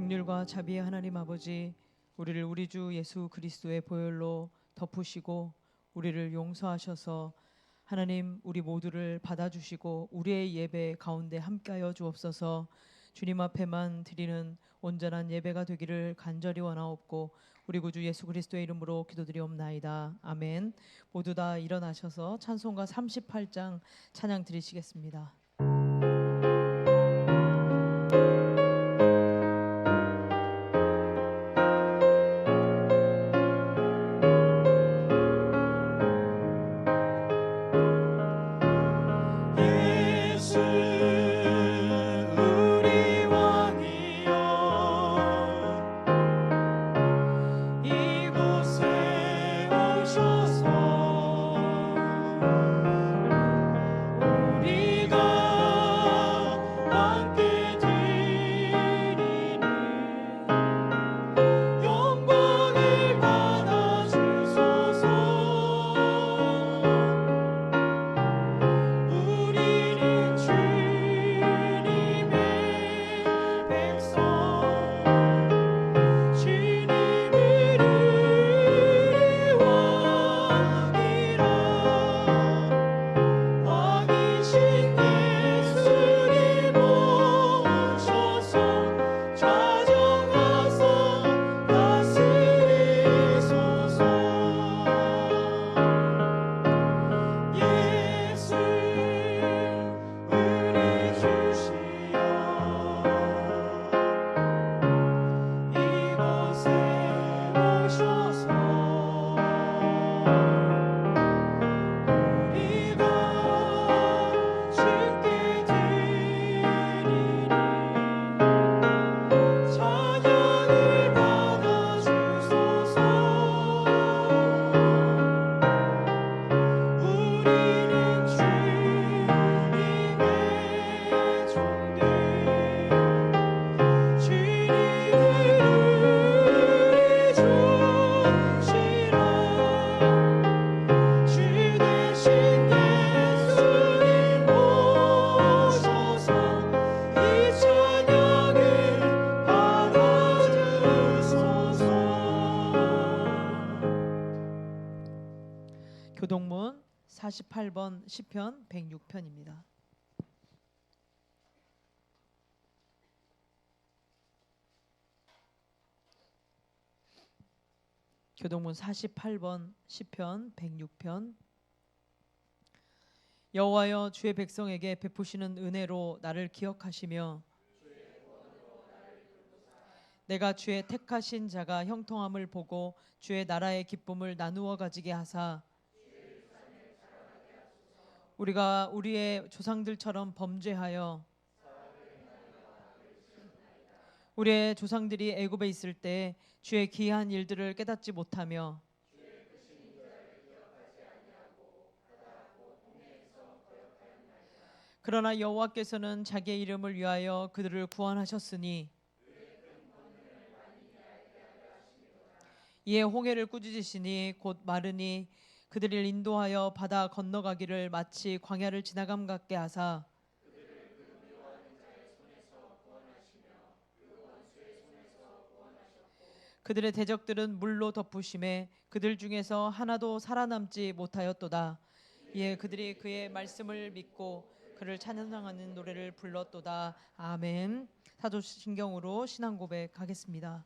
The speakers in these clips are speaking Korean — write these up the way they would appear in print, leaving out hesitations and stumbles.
긍휼과 자비의 하나님 아버지, 우리를 우리 주 예수 그리스도의 보혈로 덮으시고 우리를 용서하셔서 하나님 우리 모두를 받아주시고 우리의 예배 가운데 함께하여 주옵소서. 주님 앞에만 드리는 온전한 예배가 되기를 간절히 원하옵고 우리 구주 예수 그리스도의 이름으로 기도드리옵나이다. 아멘. 모두 다 일어나셔서 찬송가 38장 찬양 드리시겠습니다. 교동문 48번 시편 106편입니다. 교동문 48번 시편 106편. 여호와여, 주의 백성에게 베푸시는 은혜로 나를 기억하시며 내가 주의 택하신 자가 형통함을 보고 주의 나라의 기쁨을 나누어 가지게 하사 우리가 우리의 조상들처럼 범죄하여 우리의 조상들이 애굽에 있을 때 주의 기이한 일들을 깨닫지 못하며 그러나 여호와께서는 자기의 이름을 위하여 그들을 구원하셨으니 이에 홍해를 꾸짖으시니 곧 마르니 그들을 인도하여 바다 건너가기를 마치 광야를 지나감 같게 하사 그들의 대적들은 물로 덮으심에 그들 중에서 하나도 살아남지 못하였도다. 이에 그들이 그의 말씀을 믿고 그를 찬양하는 노래를 불렀도다. 아멘. 사도신경으로 신앙 고백하겠습니다.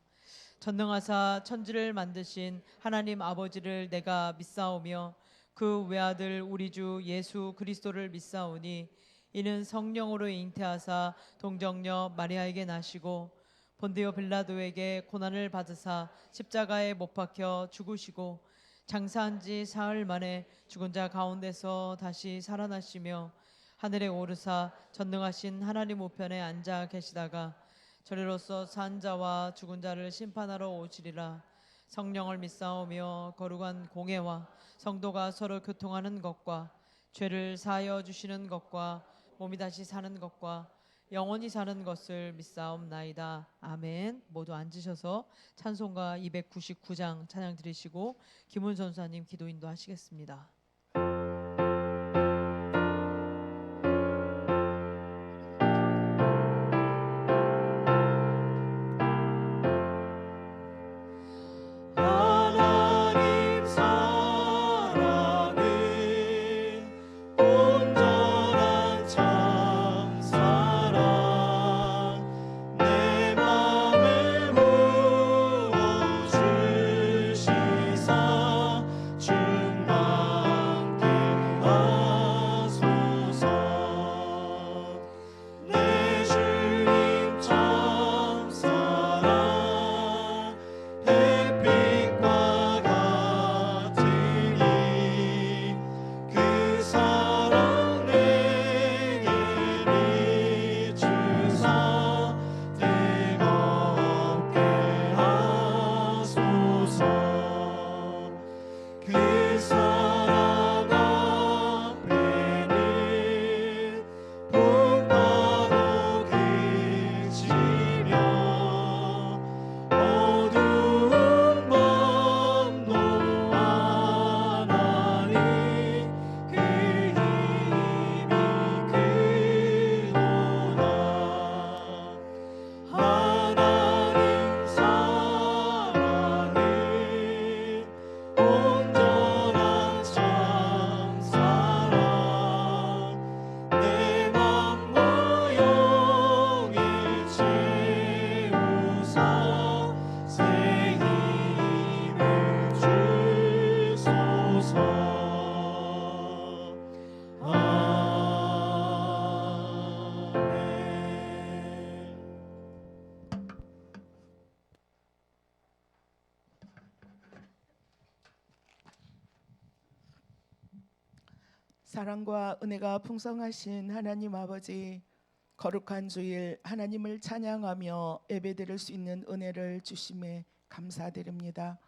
전능하사 천지를 만드신 하나님 아버지를 내가 믿사오며 그 외아들 우리 주 예수 그리스도를 믿사오니 이는 성령으로 잉태하사 동정녀 마리아에게 나시고 본디오 빌라도에게 고난을 받으사 십자가에 못 박혀 죽으시고 장사한 지 사흘 만에 죽은 자 가운데서 다시 살아나시며 하늘에 오르사 전능하신 하나님 우편에 앉아 계시다가 저리로서 산 자와 죽은 자를 심판하러 오시리라. 성령을 믿사오며 거룩한 공회와 성도가 서로 교통하는 것과 죄를 사하여 주시는 것과 몸이 다시 사는 것과 영원히 사는 것을 믿사옵나이다. 아멘. 모두 앉으셔서 찬송가 299장 찬양 드리시고 김훈 선사님 기도 인도하시겠습니다. 사랑과 은혜가 풍성하신 하나님 아버지, 거룩한 주일 하나님을 찬양하며 예배드릴 수 있는 은혜를 주심에 감사드립니다.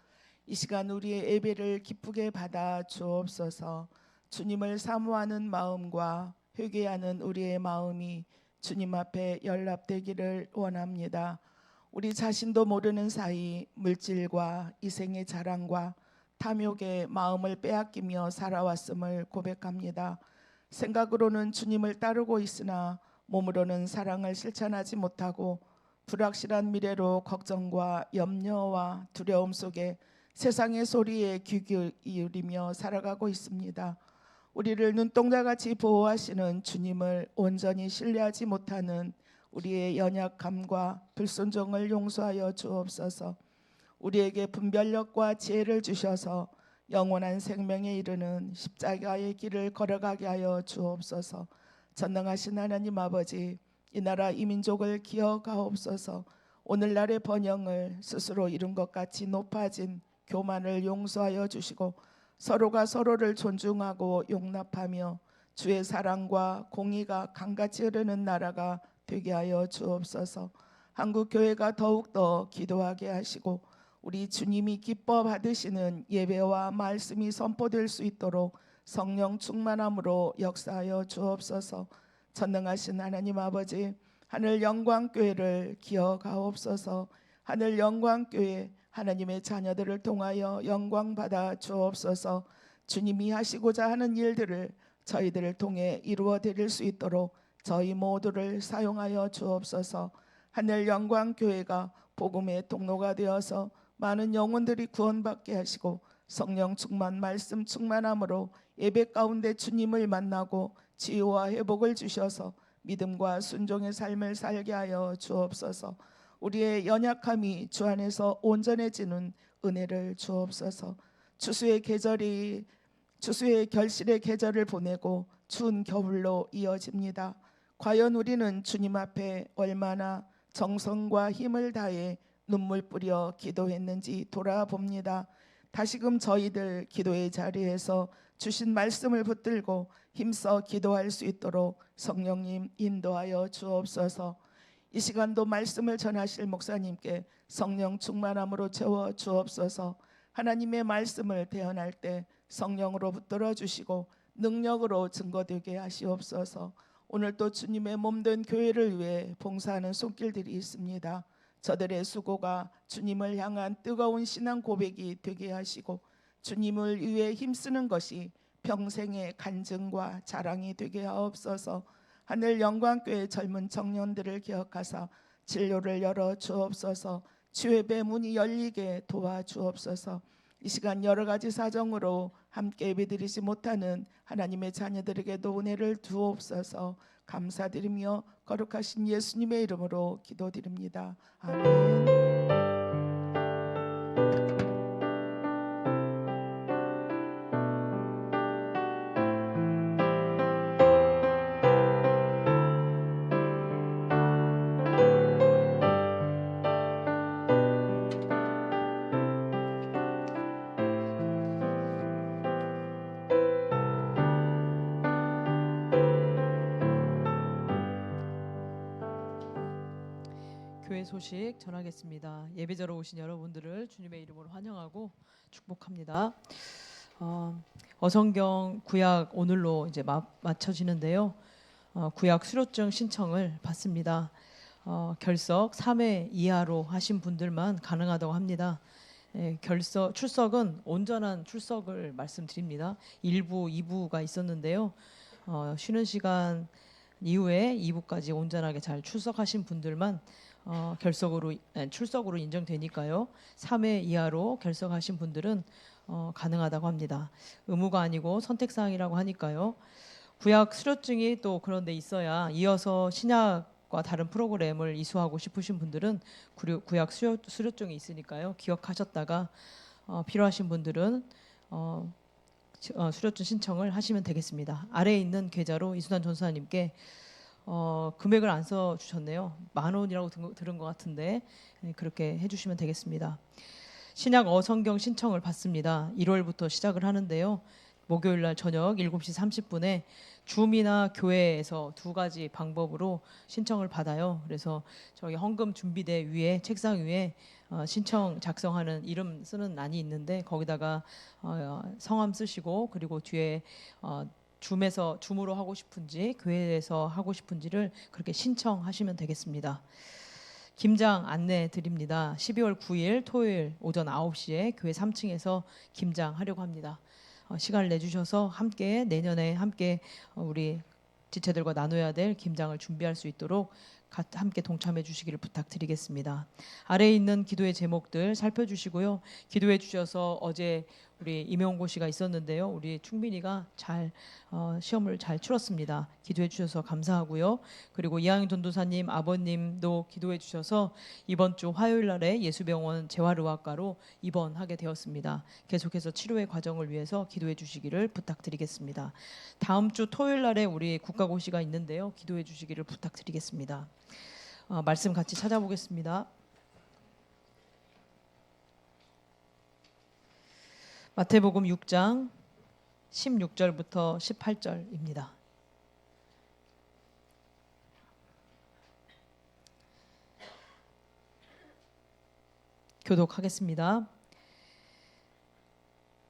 이 시간 우리의 예배를 기쁘게 받아 주옵소서. 주님을 사모하는 마음과 회개하는 우리의 마음이 주님 앞에 연락되기를 원합니다. 우리 자신도 모르는 사이 물질과 이생의 자랑과 탐욕의 마음을 빼앗기며 살아왔음을 고백합니다. 생각으로는 주님을 따르고 있으나 몸으로는 사랑을 실천하지 못하고 불확실한 미래로 걱정과 염려와 두려움 속에 세상의 소리에 귀 기울이며 살아가고 있습니다. 우리를 눈동자같이 보호하시는 주님을 온전히 신뢰하지 못하는 우리의 연약함과 불순종을 용서하여 주옵소서. 우리에게 분별력과 지혜를 주셔서 영원한 생명에 이르는 십자가의 길을 걸어가게 하여 주옵소서. 전능하신 하나님 아버지, 이 나라 이 민족을 기억하옵소서. 오늘날의 번영을 스스로 이룬 것 같이 높아진 교만을 용서하여 주시고 서로가 서로를 존중하고 용납하며 주의 사랑과 공의가 강같이 흐르는 나라가 되게 하여 주옵소서. 한국 교회가 더욱더 기도하게 하시고 우리 주님이 기뻐 받으시는 예배와 말씀이 선포될 수 있도록 성령 충만함으로 역사하여 주옵소서. 전능하신 하나님 아버지, 하늘 영광교회를 기억하옵소서. 하늘 영광교회 하나님의 자녀들을 통하여 영광 받아 주옵소서. 주님이 하시고자 하는 일들을 저희들을 통해 이루어 드릴 수 있도록 저희 모두를 사용하여 주옵소서. 하늘 영광교회가 복음의 통로가 되어서 많은 영혼들이 구원받게 하시고 성령 충만 말씀 충만함으로 예배 가운데 주님을 만나고 치유와 회복을 주셔서 믿음과 순종의 삶을 살게 하여 주옵소서. 우리의 연약함이 주 안에서 온전해지는 은혜를 주옵소서. 추수의 결실의 계절을 보내고 추운 겨울로 이어집니다. 과연 우리는 주님 앞에 얼마나 정성과 힘을 다해 눈물 뿌려 기도했는지 돌아봅니다. 다시금 저희들 기도의 자리에서 주신 말씀을 붙들고 힘써 기도할 수 있도록 성령님 인도하여 주옵소서. 이 시간도 말씀을 전하실 목사님께 성령 충만함으로 채워 주옵소서. 하나님의 말씀을 대언할 때 성령으로 붙들어 주시고 능력으로 증거되게 하시옵소서. 오늘 또 주님의 몸된 교회를 위해 봉사하는 손길들이 있습니다. 저들의 수고가 주님을 향한 뜨거운 신앙 고백이 되게 하시고 주님을 위해 힘쓰는 것이 평생의 간증과 자랑이 되게 하옵소서. 하늘 영광교회 젊은 청년들을 기억하사 진로를 열어 주옵소서. 주예배 문이 열리게 도와주옵소서. 이 시간 여러 가지 사정으로 함께 예배드리지 못하는 하나님의 자녀들에게도 은혜를 주옵소서. 감사드리며 거룩하신 예수님의 이름으로 기도드립니다. 아멘. 교회 소식 전하겠습니다. 예배자로 오신 여러분들을 주님의 이름으로 환영하고 축복합니다. 어성경 구약 오늘로 이제 마쳐지는데요. 구약 수료증 신청을 받습니다. 결석 3회 이하로 하신 분들만 가능하다고 합니다. 출석은 온전한 출석을 말씀드립니다. 1부, 2부가 있었는데요. 쉬는 시간 이후에 2부까지 온전하게 잘 출석하신 분들만 출석으로 인정되니까요. 3회 이하로 결석하신 분들은 가능하다고 합니다. 의무가 아니고 선택사항이라고 하니까요. 구약 수료증이 또 그런 데 있어야 이어서 신약과 다른 프로그램을 이수하고 싶으신 분들은 구약 수료증이 있으니까요. 기억하셨다가 필요하신 분들은 수료증 신청을 하시면 되겠습니다. 아래에 있는 계좌로 이순환 전사님께 금액을 안 써주셨네요. 10,000원이라고 들은 것 같은데 그렇게 해주시면 되겠습니다. 신약 어성경 신청을 받습니다. 1월부터 시작을 하는데요. 목요일 날 저녁 7시 30분에 줌이나 교회에서 두 가지 방법으로 신청을 받아요. 그래서 저기 헌금 준비대 위에 책상 위에 신청 작성하는 이름 쓰는 란이 있는데 거기다가 성함 쓰시고 그리고 뒤에 줌으로 하고 싶은지 교회에서 하고 싶은지를 그렇게 신청하시면 되겠습니다. 김장 안내 드립니다. 12월 9일 토요일 오전 9시에 교회 3층에서 김장하려고 합니다. 시간을 내주셔서 함께 내년에 함께 우리 지체들과 나눠야 될 김장을 준비할 수 있도록 함께 동참해 주시기를 부탁드리겠습니다. 아래에 있는 기도의 제목들 살펴주시고요. 기도해 주셔서 어제 우리 임용고 씨가 있었는데요. 우리 충빈이가 잘 시험을 잘 치렀습니다. 기도해 주셔서 감사하고요. 그리고 이항희 전도사님 아버님도 기도해 주셔서 이번 주 화요일 날에 예수병원 재활의학과로 입원하게 되었습니다. 계속해서 치료의 과정을 위해서 기도해 주시기를 부탁드리겠습니다. 다음 주 토요일 날에 우리 국가고시가 있는데요. 기도해 주시기를 부탁드리겠습니다. 말씀 같이 찾아보겠습니다. 마태복음 6장 16절부터 18절입니다. 교독하겠습니다.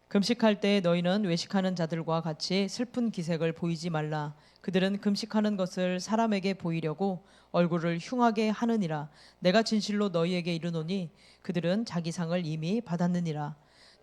금식할 때 너희는 외식하는 자들과 같이 슬픈 기색을 보이지 말라. 그들은 금식하는 것을 사람에게 보이려고 얼굴을 흉하게 하느니라. 내가 진실로 너희에게 이르노니 그들은 자기 상을 이미 받았느니라.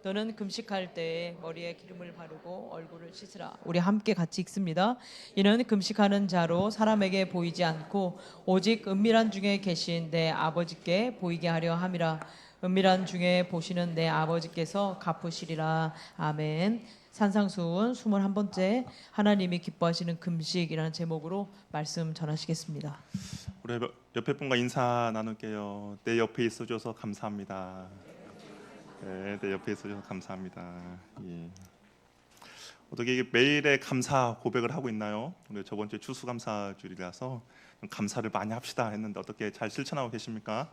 너는 금식할 때에 머리에 기름을 바르고 얼굴을 씻으라. 우리 함께 같이 읽습니다. 이는 금식하는 자로 사람에게 보이지 않고 오직 은밀한 중에 계신 내 아버지께 보이게 하려 함이라. 은밀한 중에 보시는 내 아버지께서 갚으시리라. 아멘. 산상수훈 21번째 하나님이 기뻐하시는 금식이라는 제목으로 말씀 전하시겠습니다. 우리 옆에 분과 인사 나눌게요. 내 옆에 있어줘서 감사합니다. 네, 내 옆에 있어줘서 감사합니다. 예. 어떻게 매일의 감사 고백을 하고 있나요? 우리 저번 주에 추수감사주일이라서 감사를 많이 합시다 했는데 어떻게 잘 실천하고 계십니까?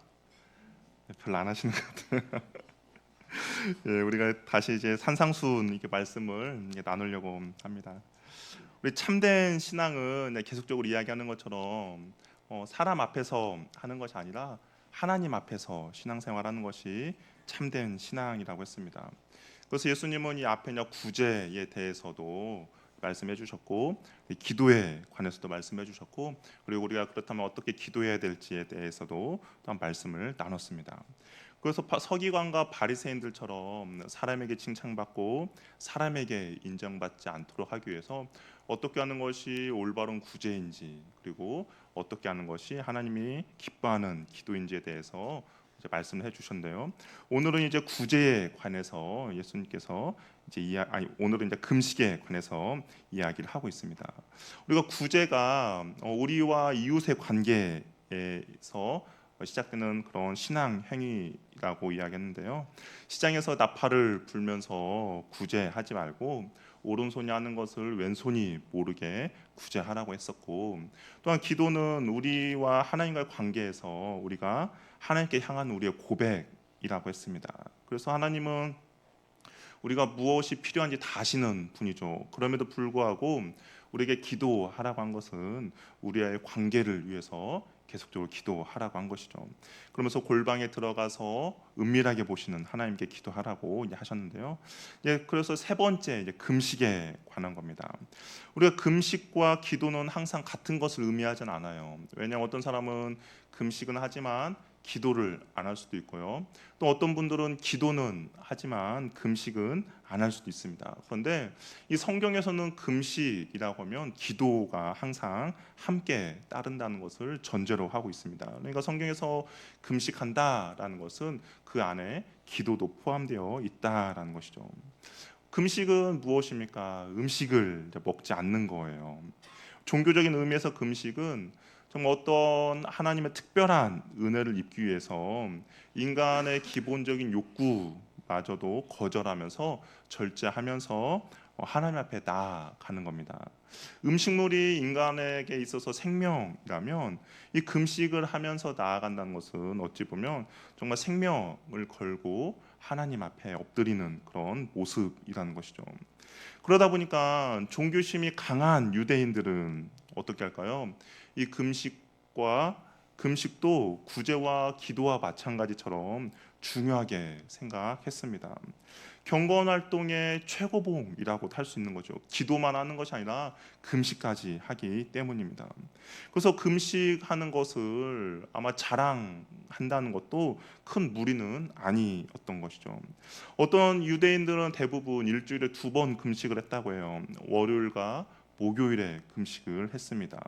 별로 안 하시는 것 같아요. 예, 우리가 다시 이제 산상수훈 이렇게 말씀을 나누려고 합니다. 우리 참된 신앙은 계속적으로 이야기하는 것처럼 사람 앞에서 하는 것이 아니라 하나님 앞에서 신앙생활하는 것이 참된 신앙이라고 했습니다. 그래서 예수님은 이 앞에 구제에 대해서도 말씀해 주셨고 기도에 관해서도 말씀해 주셨고 그리고 우리가 그렇다면 어떻게 기도해야 될지에 대해서도 또한 말씀을 나눴습니다. 그래서 서기관과 바리새인들처럼 사람에게 칭찬받고 사람에게 인정받지 않도록 하기 위해서 어떻게 하는 것이 올바른 구제인지 그리고 어떻게 하는 것이 하나님이 기뻐하는 기도인지에 대해서 이제 말씀을 해주셨는데요. 오늘은 이제 구제에 관해서 예수님께서 이제 오늘은 이제 금식에 관해서 이야기를 하고 있습니다. 우리가 구제가 우리와 이웃의 관계에서 시작되는 그런 신앙 행위라고 이야기했는데요. 시장에서 나팔을 불면서 구제하지 말고 오른손이 하는 것을 왼손이 모르게 구제하라고 했었고 또한 기도는 우리와 하나님과의 관계에서 우리가 하나님께 향한 우리의 고백이라고 했습니다. 그래서 하나님은 우리가 무엇이 필요한지 다 아시는 분이죠. 그럼에도 불구하고 우리에게 기도하라고 한 것은 우리의 관계를 위해서 계속적으로 기도하라고 한 것이죠. 그러면서 골방에 들어가서 은밀하게 보시는 하나님께 기도하라고 이제 하셨는데요. 그래서 세 번째 이제 금식에 관한 겁니다. 우리가 금식과 기도는 항상 같은 것을 의미하지는 않아요. 왜냐하면 어떤 사람은 금식은 하지만 기도를 안 할 수도 있고요. 또 어떤 분들은 기도는 하지만 금식은 안 할 수도 있습니다. 그런데 이 성경에서는 금식이라고 하면 기도가 항상 함께 따른다는 것을 전제로 하고 있습니다. 그러니까 성경에서 금식한다라는 것은 그 안에 기도도 포함되어 있다라는 것이죠. 금식은 무엇입니까? 음식을 먹지 않는 거예요. 종교적인 의미에서 금식은 정말 어떤 하나님의 특별한 은혜를 입기 위해서 인간의 기본적인 욕구마저도 거절하면서 절제하면서 하나님 앞에 나아가는 겁니다. 음식물이 인간에게 있어서 생명이라면 이 금식을 하면서 나아간다는 것은 어찌 보면 정말 생명을 걸고 하나님 앞에 엎드리는 그런 모습이라는 것이죠. 그러다 보니까 종교심이 강한 유대인들은 어떻게 할까요? 이 금식도 구제와 기도와 마찬가지처럼 중요하게 생각했습니다. 경건 활동의 최고봉이라고 할 수 있는 거죠. 기도만 하는 것이 아니라 금식까지 하기 때문입니다. 그래서 금식하는 것을 아마 자랑한다는 것도 큰 무리는 아니었던 것이죠. 어떤 유대인들은 대부분 일주일에 2번 금식을 했다고 해요. 월요일과 목요일에 금식을 했습니다.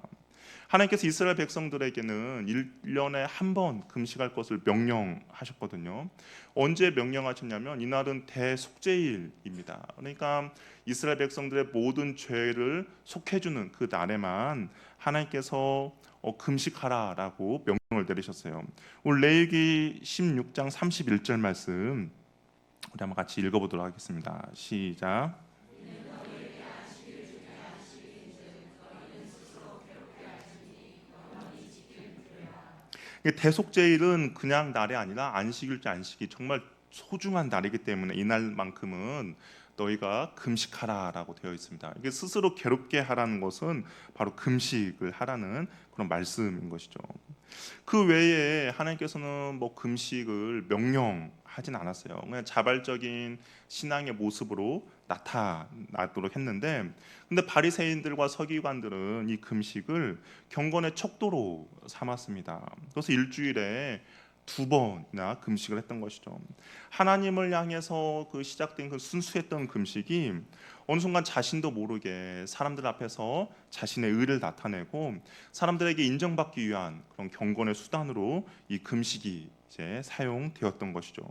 하나님께서 이스라엘 백성들에게는 1년에 한 번 금식할 것을 명령하셨거든요. 언제 명령하셨냐면 이날은 대속죄일입니다. 그러니까 이스라엘 백성들의 모든 죄를 속해주는 그 날에만 하나님께서 금식하라라고 명령을 내리셨어요. 오늘 레위기 16장 31절 말씀 우리 한번 같이 읽어보도록 하겠습니다. 시작. 대속죄일은 그냥 날이 아니라 안식일째 안식이 정말 소중한 날이기 때문에 이날만큼은 너희가 금식하라라고 되어 있습니다. 이게 스스로 괴롭게 하라는 것은 바로 금식을 하라는 그런 말씀인 것이죠. 그 외에 하나님께서는 뭐 금식을 명령하진 않았어요. 그냥 자발적인 신앙의 모습으로 나타나도록 했는데, 근데 바리새인들과 서기관들은 이 금식을 경건의 척도로 삼았습니다. 그래서 일주일에 2번이나 금식을 했던 것이죠. 하나님을 향해서 그 시작된 그 순수했던 금식이 어느 순간 자신도 모르게 사람들 앞에서 자신의 의를 나타내고 사람들에게 인정받기 위한 그런 경건의 수단으로 이 금식이 이제 사용되었던 것이죠.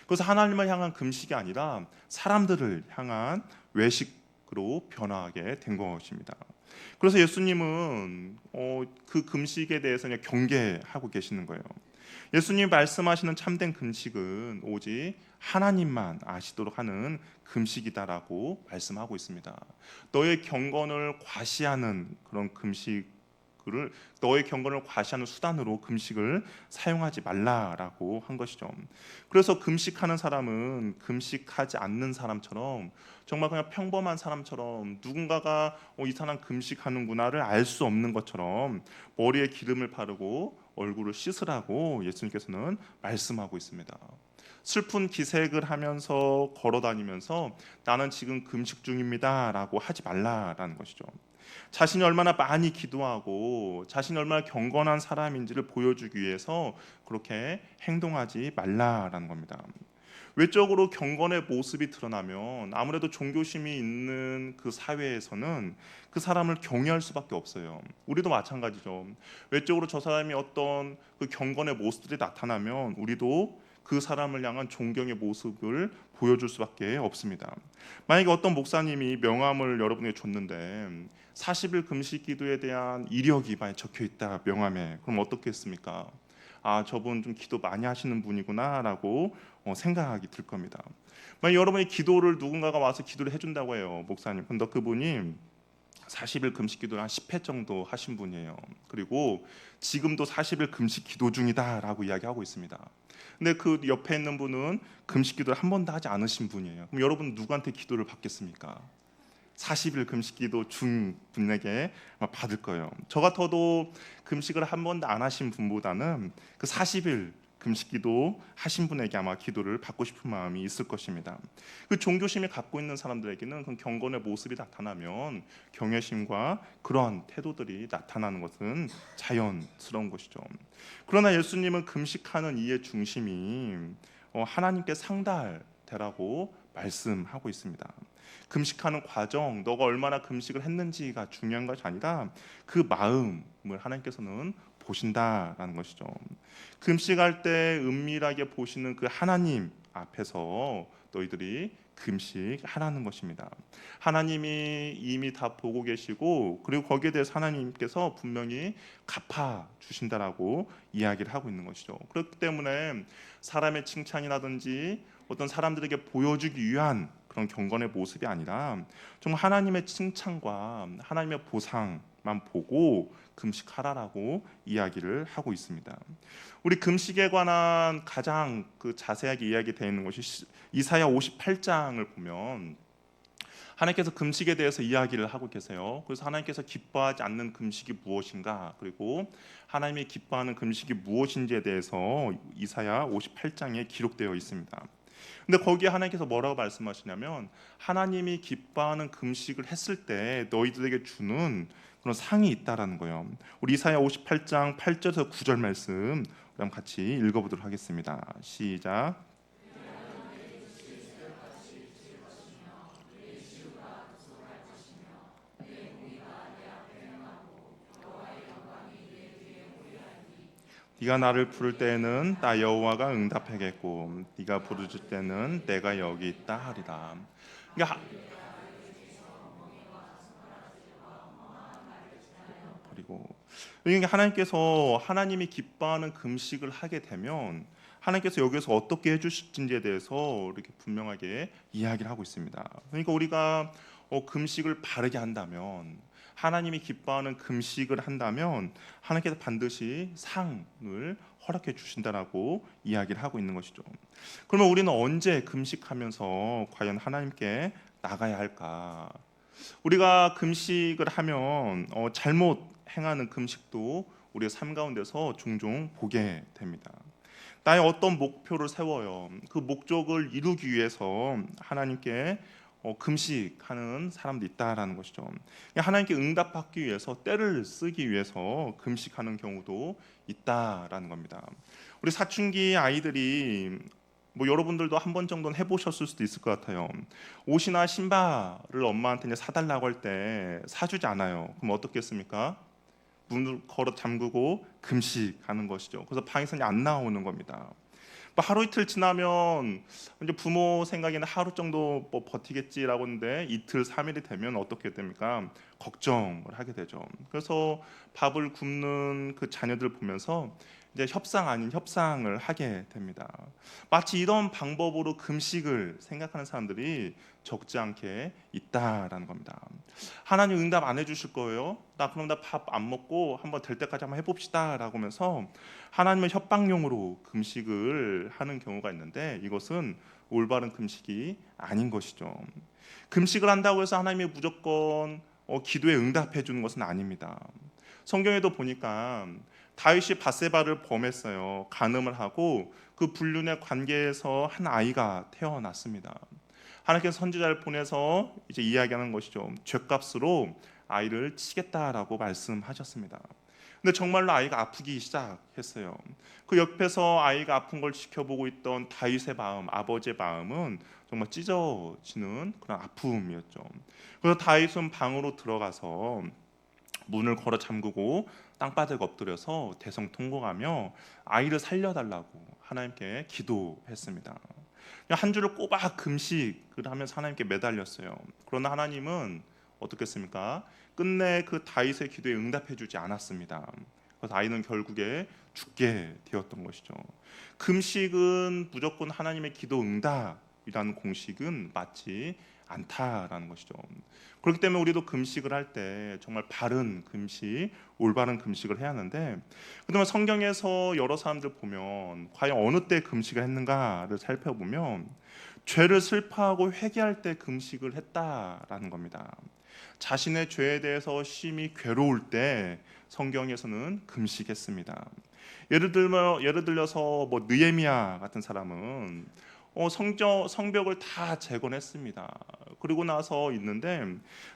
그래서 하나님을 향한 금식이 아니라 사람들을 향한 외식으로 변화하게 된 것입니다. 그래서 예수님은 그 금식에 대해서 그냥 경계하고 계시는 거예요. 예수님이 말씀하시는 참된 금식은 오직 하나님만 아시도록 하는 금식이다라고 말씀하고 있습니다. 너의 경건을 과시하는 그런 너의 경건을 과시하는 수단으로 금식을 사용하지 말라라고 한 것이죠. 그래서 금식하는 사람은 금식하지 않는 사람처럼 정말 그냥 평범한 사람처럼 누군가가 이 사람 금식하는구나를 알 수 없는 것처럼 머리에 기름을 바르고 얼굴을 씻으라고 예수님께서는 말씀하고 있습니다. 슬픈 기색을 하면서 걸어다니면서 나는 지금 금식 중입니다라고 하지 말라라는 것이죠. 자신이 얼마나 많이 기도하고 자신이 얼마나 경건한 사람인지를 보여주기 위해서 그렇게 행동하지 말라라는 겁니다. 외적으로 경건의 모습이 드러나면 아무래도 종교심이 있는 그 사회에서는 그 사람을 경외할 수밖에 없어요. 우리도 마찬가지죠. 외적으로 저 사람이 어떤 그 경건의 모습들이 나타나면 우리도 그 사람을 향한 존경의 모습을 보여줄 수밖에 없습니다. 만약에 어떤 목사님이 명함을 여러분에게 줬는데 40일 금식 기도에 대한 이력이 많이 적혀 있다, 명함에. 그럼 어떻겠습니까? 아, 저분 좀 기도 많이 하시는 분이구나라고 생각이 들 겁니다. 만약 여러분이 기도를 누군가가 와서 기도를 해준다고 해요, 목사님. 근데 그분이 40일 금식 기도를 한 10회 정도 하신 분이에요. 그리고 지금도 40일 금식 기도 중이다라고 이야기하고 있습니다. 근데 그 옆에 있는 분은 금식 기도를 한 번도 하지 않으신 분이에요. 그럼 여러분 누구한테 기도를 받겠습니까? 40일 금식 기도 중 분에게 받을 거예요. 저 같아도 금식을 한 번도 안 하신 분보다는 그 40일 금식 기도 하신 분에게 아마 기도를 받고 싶은 마음이 있을 것입니다. 그 종교심이 갖고 있는 사람들에게는 그 경건의 모습이 나타나면 경외심과 그러한 태도들이 나타나는 것은 자연스러운 것이죠. 그러나 예수님은 금식하는 이의 중심이 하나님께 상달되라고 말씀하고 있습니다. 금식하는 과정, 너가 얼마나 금식을 했는지가 중요한 것이 아니라 그 마음을 하나님께서는 보신다라는 것이죠. 금식할 때 은밀하게 보시는 그 하나님 앞에서 너희들이 금식하라는 것입니다. 하나님이 이미 다 보고 계시고 그리고 거기에 대해서 하나님께서 분명히 갚아 주신다라고 이야기를 하고 있는 것이죠. 그렇기 때문에 사람의 칭찬이라든지 어떤 사람들에게 보여주기 위한 그런 경건의 모습이 아니라 정말 하나님의 칭찬과 하나님의 보상, 금식만 보고 금식하라라고 이야기를 하고 있습니다. 우리 금식에 관한 가장 그 자세하게 이야기되어 있는 것이 이사야 58장을 보면 하나님께서 금식에 대해서 이야기를 하고 계세요. 그래서 하나님께서 기뻐하지 않는 금식이 무엇인가, 그리고 하나님이 기뻐하는 금식이 무엇인지에 대해서 이사야 58장에 기록되어 있습니다. 근데 거기에 하나님께서 뭐라고 말씀하시냐면 하나님이 기뻐하는 금식을 했을 때 너희들에게 주는 그런 상이 있다라는 거예요. 우리 이사야 58장 8절에서 9절 말씀 그럼 같이 읽어보도록 하겠습니다. 시작. 네가 나를 부를 때에는 나 여호와가 응답하겠고 네가 부르실 때는 내가 여기 있다 하리라. 그러니까 버리고 그러니까 하나님께서 하나님이 기뻐하는 금식을 하게 되면 하나님께서 여기서 어떻게 해주실지에 대해서 이렇게 분명하게 이야기를 하고 있습니다. 그러니까 우리가 금식을 바르게 한다면, 하나님이 기뻐하는 금식을 한다면 하나님께서 반드시 상을 허락해 주신다라고 이야기를 하고 있는 것이죠. 그러면 우리는 언제 금식하면서 과연 하나님께 나가야 할까? 우리가 금식을 하면 잘못 행하는 금식도 우리의 삶 가운데서 종종 보게 됩니다. 나의 어떤 목표를 세워요. 그 목적을 이루기 위해서 하나님께 금식하는 사람도 있다라는 것이죠. 하나님께 응답받기 위해서 때를 쓰기 위해서 금식하는 경우도 있다라는 겁니다. 우리 사춘기 아이들이 여러분들도 한 번 정도는 해보셨을 수도 있을 것 같아요. 옷이나 신발을 엄마한테 이제 사달라고 할 때 사주지 않아요. 그럼 어떻게 했습니까? 문을 걸어 잠그고 금식하는 것이죠. 그래서 방에서 안 나오는 겁니다. 하루 이틀 지나면 이제 부모 생각에는 하루 정도 버티겠지라고 하는데 이틀 3일이 되면 어떻게 됩니까? 걱정을 하게 되죠. 그래서 밥을 굶는 그 자녀들 보면서 이제 협상 아닌 협상을 하게 됩니다. 마치 이런 방법으로 금식을 생각하는 사람들이 적지 않게 있다라는 겁니다. 하나님 응답 안 해주실 거예요? 그럼 나 밥 안 먹고 한번 될 때까지 한번 해봅시다라고 하면서 하나님의 협박용으로 금식을 하는 경우가 있는데 이것은 올바른 금식이 아닌 것이죠. 금식을 한다고 해서 하나님이 무조건 기도에 응답해 주는 것은 아닙니다. 성경에도 보니까 다윗이 밧세바를 범했어요. 간음을 하고 그 불륜의 관계에서 한 아이가 태어났습니다. 하나님께서 선지자를 보내서 이제 이야기하는 것이죠. 죗값으로 아이를 치겠다라고 말씀하셨습니다. 근데 정말로 아이가 아프기 시작했어요. 그 옆에서 아이가 아픈 걸 지켜보고 있던 다윗의 마음, 아버지의 마음은 정말 찢어지는 그런 아픔이었죠. 그래서 다윗은 방으로 들어가서 문을 걸어 잠그고 땅바닥에 엎드려서 대성통곡하며 아이를 살려달라고 하나님께 기도했습니다. 한 주를 꼬박 금식을 하면서 하나님께 매달렸어요. 그러나 하나님은 어떻겠습니까? 끝내 그 다윗의 기도에 응답해주지 않았습니다. 그래서 아이는 결국에 죽게 되었던 것이죠. 금식은 무조건 하나님의 기도 응답이라는 공식은 맞지 않다라는 것이죠. 그렇기 때문에 우리도 금식을 할 때 정말 바른 금식, 올바른 금식을 해야 하는데, 그다음에 성경에서 여러 사람들 보면 과연 어느 때 금식을 했는가를 살펴보면 죄를 슬퍼하고 회개할 때 금식을 했다라는 겁니다. 자신의 죄에 대해서 심히 괴로울 때 성경에서는 금식했습니다. 예를 들어서 느헤미야 같은 사람은 성벽을 다 재건했습니다. 그리고 나서 있는데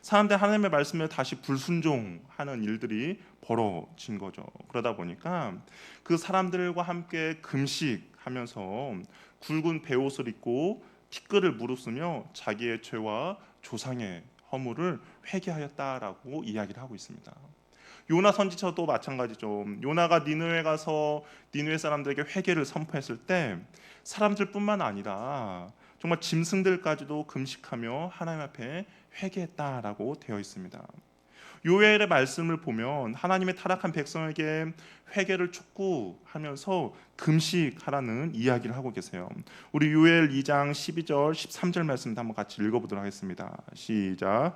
사람들 하나님의 말씀에 다시 불순종하는 일들이 벌어진 거죠. 그러다 보니까 그 사람들과 함께 금식하면서 굵은 베옷을 입고 티끌을 무릅쓰며 자기의 죄와 조상의 허물을 회개하였다라고 이야기를 하고 있습니다. 요나 선지자도 마찬가지죠. 요나가 니느웨 가서 니느웨 사람들에게 회개를 선포했을 때 사람들뿐만 아니라 정말 짐승들까지도 금식하며 하나님 앞에 회개했다라고 되어 있습니다. 요엘의 말씀을 보면 하나님의 타락한 백성에게 회개를 촉구하면서 금식하라는 이야기를 하고 계세요. 우리 요엘 2장 12절 13절 말씀도 한번 같이 읽어보도록 하겠습니다. 시작.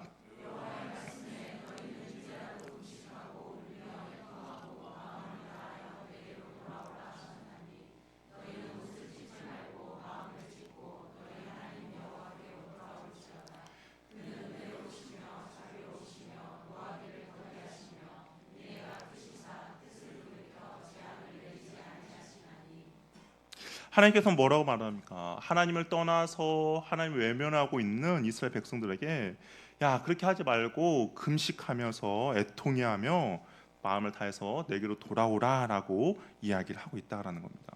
하나님께서 뭐라고 말합니까? 하나님을 떠나서 하나님을 외면하고 있는 이스라엘 백성들에게 야, 그렇게 하지 말고 금식하면서 애통해하며 마음을 다해서 내게로 돌아오라라고 이야기를 하고 있다라는 겁니다.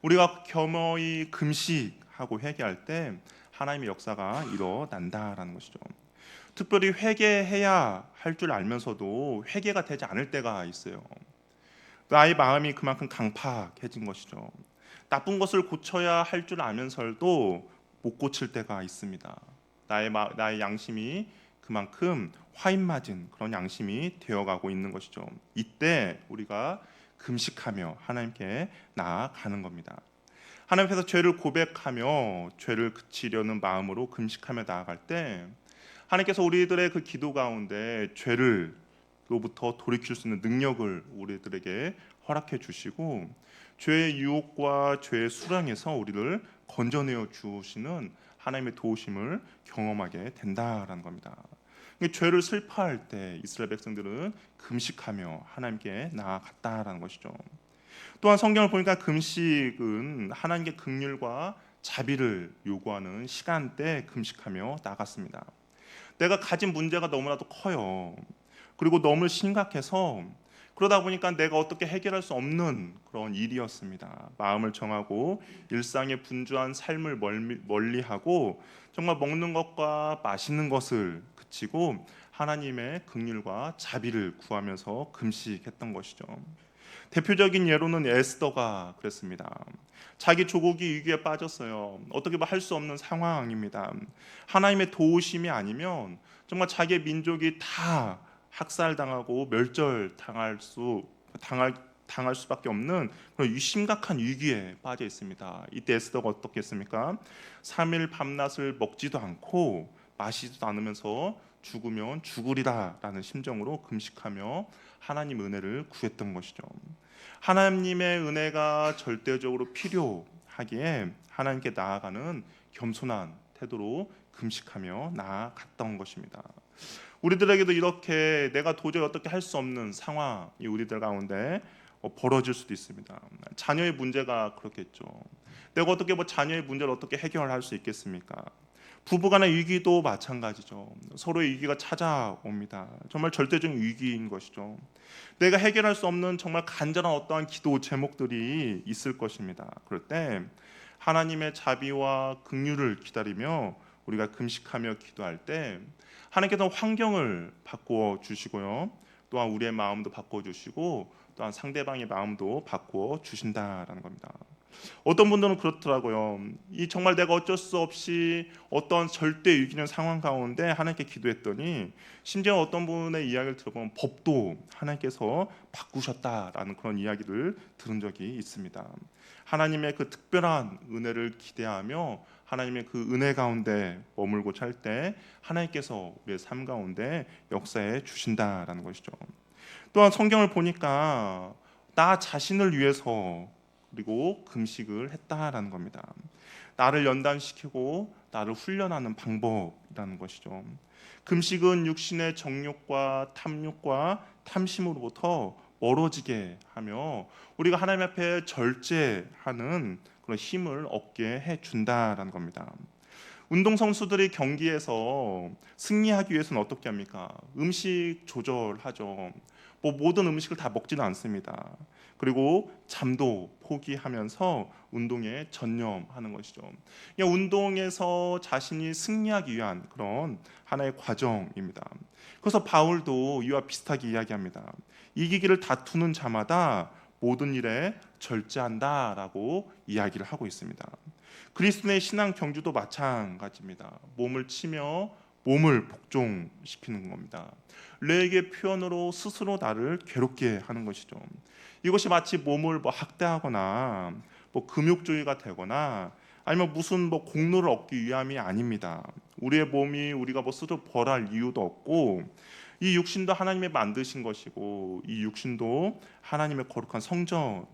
우리가 겸허히 금식하고 회개할 때 하나님의 역사가 일어난다라는 것이죠. 특별히 회개해야 할 줄 알면서도 회개가 되지 않을 때가 있어요. 나의 마음이 그만큼 강팍해진 것이죠. 나쁜 것을 고쳐야 할 줄 알면서도 못 고칠 때가 있습니다. 나의 양심이 그만큼 화인 맞은 그런 양심이 되어가고 있는 것이죠. 이때 우리가 금식하며 하나님께 나아가는 겁니다. 하나님 앞에서 죄를 고백하며 죄를 그치려는 마음으로 금식하며 나아갈 때 하나님께서 우리들의 그 기도 가운데 죄를로부터 돌이킬 수 있는 능력을 우리들에게 허락해 주시고 죄의 유혹과 죄의 수렁에서 우리를 건져내어 주시는 하나님의 도우심을 경험하게 된다라는 겁니다. 죄를 슬퍼할 때 이스라엘 백성들은 금식하며 하나님께 나아갔다라는 것이죠. 또한 성경을 보니까 금식은 하나님께 긍휼과 자비를 요구하는 시간대 금식하며 나갔습니다. 내가 가진 문제가 너무나도 커요. 그리고 너무 심각해서 그러다 보니까 내가 어떻게 해결할 수 없는 그런 일이었습니다. 마음을 정하고 일상의 분주한 삶을 멀리하고 정말 먹는 것과 마시는 것을 그치고 하나님의 긍휼과 자비를 구하면서 금식했던 것이죠. 대표적인 예로는 에스더가 그랬습니다. 자기 조국이 위기에 빠졌어요. 어떻게 할 수 없는 상황입니다. 하나님의 도우심이 아니면 정말 자기의 민족이 다 학살당하고 멸절당할 수밖에 없는 그런 심각한 위기에 빠져 있습니다. 이때 에스더가 어떻게 했습니까? 3일 밤낮을 먹지도 않고 마시지도 않으면서 죽으면 죽으리라라는 심정으로 금식하며 하나님 은혜를 구했던 것이죠. 하나님의 은혜가 절대적으로 필요하기에 하나님께 나아가는 겸손한 태도로 금식하며 나아갔던 것입니다. 우리들에게도 이렇게 내가 도저히 어떻게 할 수 없는 상황이 우리들 가운데 벌어질 수도 있습니다. 자녀의 문제가 그렇겠죠. 내가 어떻게 자녀의 문제를 어떻게 해결할 수 있겠습니까? 부부간의 위기도 마찬가지죠. 서로의 위기가 찾아옵니다. 정말 절대적인 위기인 것이죠. 내가 해결할 수 없는 정말 간절한 어떠한 기도 제목들이 있을 것입니다. 그럴 때 하나님의 자비와 긍휼을 기다리며 우리가 금식하며 기도할 때 하나님께서 환경을 바꾸어 주시고요. 또한 우리의 마음도 바꾸어 주시고 또한 상대방의 마음도 바꾸어 주신다라는 겁니다. 어떤 분들은 그렇더라고요. 이 정말 내가 어쩔 수 없이 어떤 절대 위기는 상황 가운데 하나님께 기도했더니 심지어 어떤 분의 이야기를 들어보면 법도 하나님께서 바꾸셨다라는 그런 이야기를 들은 적이 있습니다. 하나님의 그 특별한 은혜를 기대하며 하나님의 그 은혜 가운데 머물고 찰 때 하나님께서 우리의 삶 가운데 역사해 주신다라는 것이죠. 또한 성경을 보니까 나 자신을 위해서 그리고 금식을 했다라는 겁니다. 나를 연단시키고 나를 훈련하는 방법이라는 것이죠. 금식은 육신의 정욕과 탐욕과 탐심으로부터 멀어지게 하며 우리가 하나님 앞에 절제하는 그런 힘을 얻게 해 준다라는 겁니다. 운동선수들이 경기에서 승리하기 위해서는 어떻게 합니까? 음식 조절하죠. 모든 음식을 다 먹지는 않습니다. 그리고 잠도 포기하면서 운동에 전념하는 것이죠. 운동에서 자신이 승리하기 위한 그런 하나의 과정입니다. 그래서 바울도 이와 비슷하게 이야기합니다. 이기기를 다투는 자마다 모든 일에 절제한다라고 이야기를 하고 있습니다. 그리스도의 신앙 경주도 마찬가지입니다. 몸을 치며 몸을 복종시키는 겁니다. 레에게 표현으로 스스로 나를 괴롭게 하는 것이죠. 이것이 마치 몸을 학대하거나 금욕주의가 되거나 아니면 무슨 공로를 얻기 위함이 아닙니다. 우리의 몸이 우리가 스스로 벌할 이유도 없고 이 육신도 하나님의 만드신 것이고 이 육신도 하나님의 거룩한 성전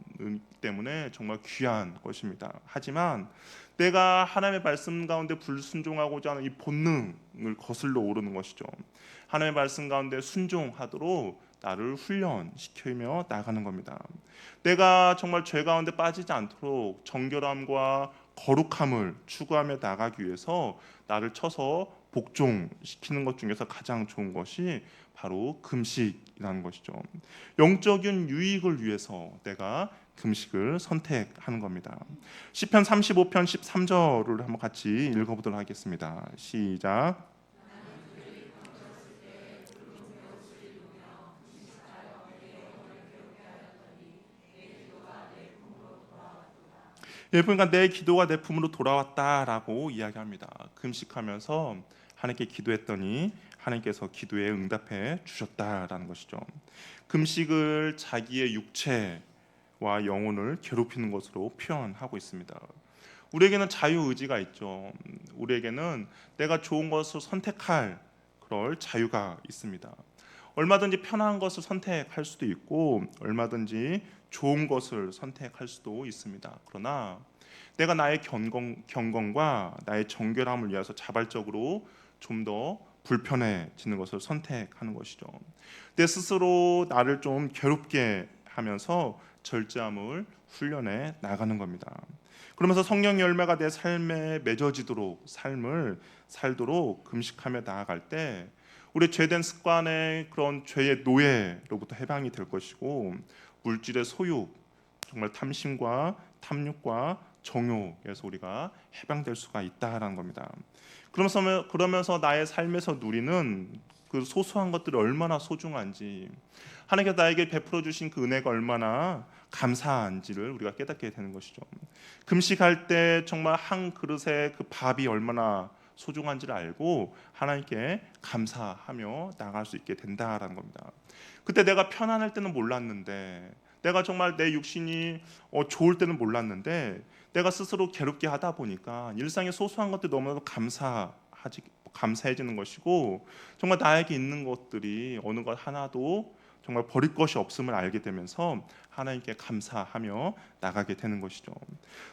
때문에 정말 귀한 것입니다. 하지만 내가 하나님의 말씀 가운데 불순종하고자 하는 이 본능을 거슬러 오르는 것이죠. 하나님의 말씀 가운데 순종하도록 나를 훈련시키며 나가는 겁니다. 내가 정말 죄 가운데 빠지지 않도록 정결함과 거룩함을 추구하며 나가기 위해서 나를 쳐서 복종시키는 것 중에서 가장 좋은 것이 바로 금식이라는 것이죠. 영적인 유익을 위해서 내가 금식을 선택하는 겁니다. 시편 35편 13절을 한번 같이 읽어보도록 하겠습니다. 시작. 예, 그러니까 내 기도가 내 품으로 돌아왔다라고 이야기합니다. 금식하면서 하나님께 기도했더니 하나님께서 기도에 응답해 주셨다라는 것이죠. 금식을 자기의 육체와 영혼을 괴롭히는 것으로 표현하고 있습니다. 우리에게는 자유 의지가 있죠. 우리에게는 내가 좋은 것을 선택할 그럴 자유가 있습니다. 얼마든지 편한 것을 선택할 수도 있고 얼마든지 좋은 것을 선택할 수도 있습니다. 그러나 내가 나의 경건과 나의 정결함을 위해서 자발적으로 좀 더 불편해지는 것을 선택하는 것이죠. 내 스스로 나를 좀 괴롭게 하면서 절제함을 훈련해 나가는 겁니다. 그러면서 성령 열매가 내 삶에 맺어지도록 삶을 살도록 금식하며 나아갈 때 우리 죄된 습관의 그런 죄의 노예로부터 해방이 될 것이고 물질의 소유, 정말 탐심과 탐욕과 정욕에서 우리가 해방될 수가 있다라는 겁니다. 그러면서 나의 삶에서 누리는 그 소소한 것들이 얼마나 소중한지, 하나님께서 나에게 베풀어 주신 그 은혜가 얼마나 감사한지를 우리가 깨닫게 되는 것이죠. 금식할 때 정말 한 그릇의 그 밥이 얼마나 소중한지를 알고 하나님께 감사하며 나갈 수 있게 된다라는 겁니다. 그때 내가 편안할 때는 몰랐는데, 내가 정말 내 육신이 좋을 때는 몰랐는데, 내가 스스로 괴롭게 하다 보니까 일상의 소소한 것들이 너무나도 감사해지는 것이고, 정말 나에게 있는 것들이 어느 것 하나도 정말 버릴 것이 없음을 알게 되면서 하나님께 감사하며 나가게 되는 것이죠.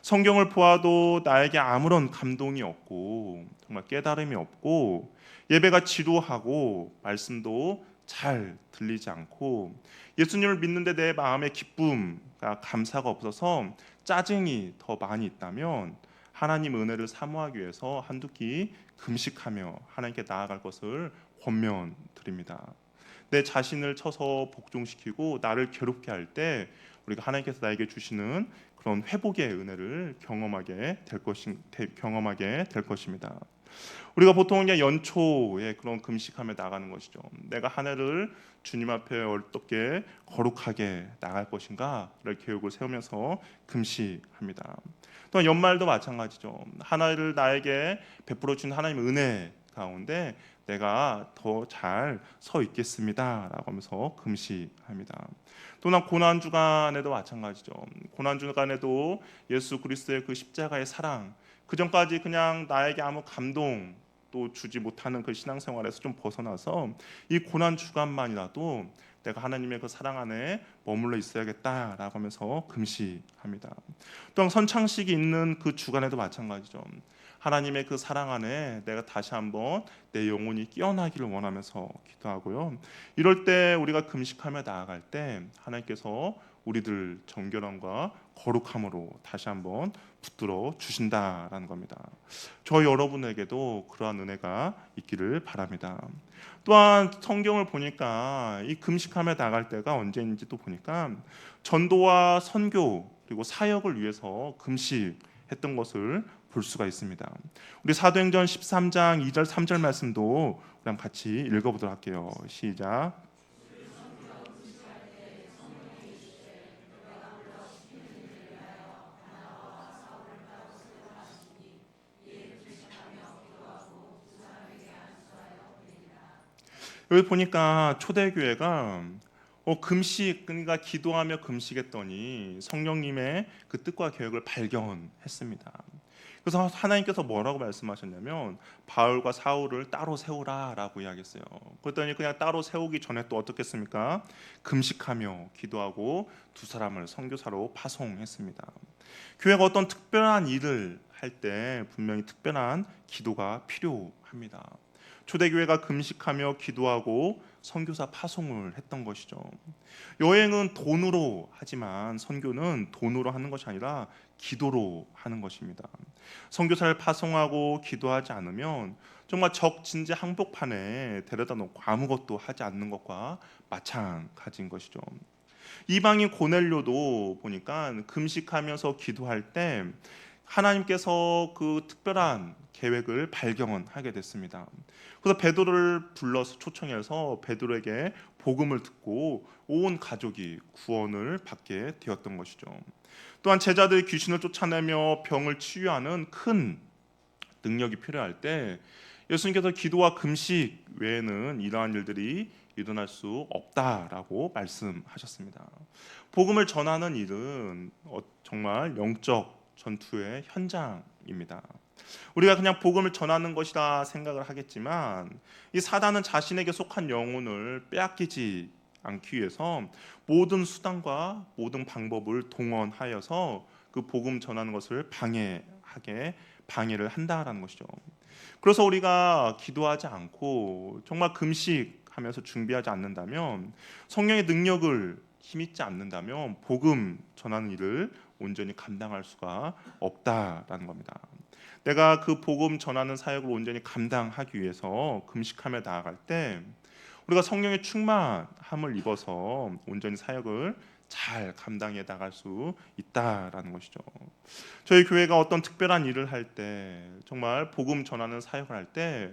성경을 보아도 나에게 아무런 감동이 없고 정말 깨달음이 없고 예배가 지루하고 말씀도 잘 들리지 않고 예수님을 믿는데 내 마음에 기쁨과 감사가 없어서 짜증이 더 많이 있다면 하나님 은혜를 사모하기 위해서 한두 끼 금식하며 하나님께 나아갈 것을 권면드립니다. 내 자신을 쳐서 복종시키고 나를 괴롭게 할 때 우리가 하나님께서 나에게 주시는 그런 회복의 은혜를 경험하게 될 것입니다. 우리가 보통 그냥 연초에 그런 금식하며 나가는 것이죠. 내가 한 해를 주님 앞에 어떻게 거룩하게 나갈 것인가를 계획을 세우면서 금식합니다. 또 연말도 마찬가지죠. 하나를 나에게 베풀어 준 하나님의 은혜 가운데 내가 더 잘 서 있겠습니다라고 하면서 금식합니다. 또한 고난 주간에도 마찬가지죠. 고난 주간에도 예수 그리스도의 그 십자가의 사랑, 그 전까지 그냥 나에게 아무 감동 또 주지 못하는 그 신앙생활에서 좀 벗어나서 이 고난 주간만이라도 내가 하나님의 그 사랑 안에 머물러 있어야겠다라고 하면서 금식합니다. 또한 선창식이 있는 그 주간에도 마찬가지죠. 하나님의 그 사랑 안에 내가 다시 한번 내 영혼이 깨어나기를 원하면서 기도하고요. 이럴 때 우리가 금식하며 나아갈 때 하나님께서 우리들 정결함과 거룩함으로 다시 한번 붙들어 주신다라는 겁니다. 저 여러분에게도 그러한 은혜가 있기를 바랍니다. 또한 성경을 보니까 이 금식하며 나갈 때가 언제인지 또 보니까 전도와 선교 그리고 사역을 위해서 금식했던 것을 볼 수가 있습니다. 우리 사도행전 13장 2절 3절 말씀도 우리 같이 읽어보도록 할게요. 시작. 여기 보니까 초대교회가 금식, 그러니까 기도하며 금식했더니 성령님의 그 뜻과 계획을 발견했습니다. 그래서 하나님께서 뭐라고 말씀하셨냐면 바울과 사울을 따로 세우라라고 이야기했어요. 그랬더니 그냥 따로 세우기 전에 또 어떻겠습니까? 금식하며 기도하고 두 사람을 선교사로 파송했습니다. 교회가 어떤 특별한 일을 할 때 분명히 특별한 기도가 필요합니다. 초대교회가 금식하며 기도하고 선교사 파송을 했던 것이죠. 여행은 돈으로 하지만 선교는 돈으로 하는 것이 아니라 기도로 하는 것입니다. 선교사를 파송하고 기도하지 않으면 정말 적진지 항복판에 데려다 놓고 아무것도 하지 않는 것과 마찬가지인 것이죠. 이방인 고넬료도 보니까 금식하면서 기도할 때 하나님께서 그 특별한 계획을 발견하게 됐습니다. 그래서 베드로를 불러서 초청해서 베드로에게 복음을 듣고 온 가족이 구원을 받게 되었던 것이죠. 또한 제자들이 귀신을 쫓아내며 병을 치유하는 큰 능력이 필요할 때 예수님께서 기도와 금식 외에는 이러한 일들이 일어날 수 없다라고 말씀하셨습니다. 복음을 전하는 일은 정말 영적 전투의 현장입니다. 우리가 그냥 복음을 전하는 것이라 생각을 하겠지만 이 사단은 자신에게 속한 영혼을 빼앗기지 않기 위해서 모든 수단과 모든 방법을 동원하여서 그 복음 전하는 것을 방해를 한다라는 것이죠. 그래서 우리가 기도하지 않고 정말 금식하면서 준비하지 않는다면, 성령의 능력을 힘입지 않는다면 복음 전하는 일을 온전히 감당할 수가 없다라는 겁니다. 내가 그 복음 전하는 사역을 온전히 감당하기 위해서 금식하며 나아갈 때 우리가 성령의 충만함을 입어서 온전히 사역을 잘 감당해 나갈 수 있다라는 것이죠. 저희 교회가 어떤 특별한 일을 할 때, 정말 복음 전하는 사역을 할 때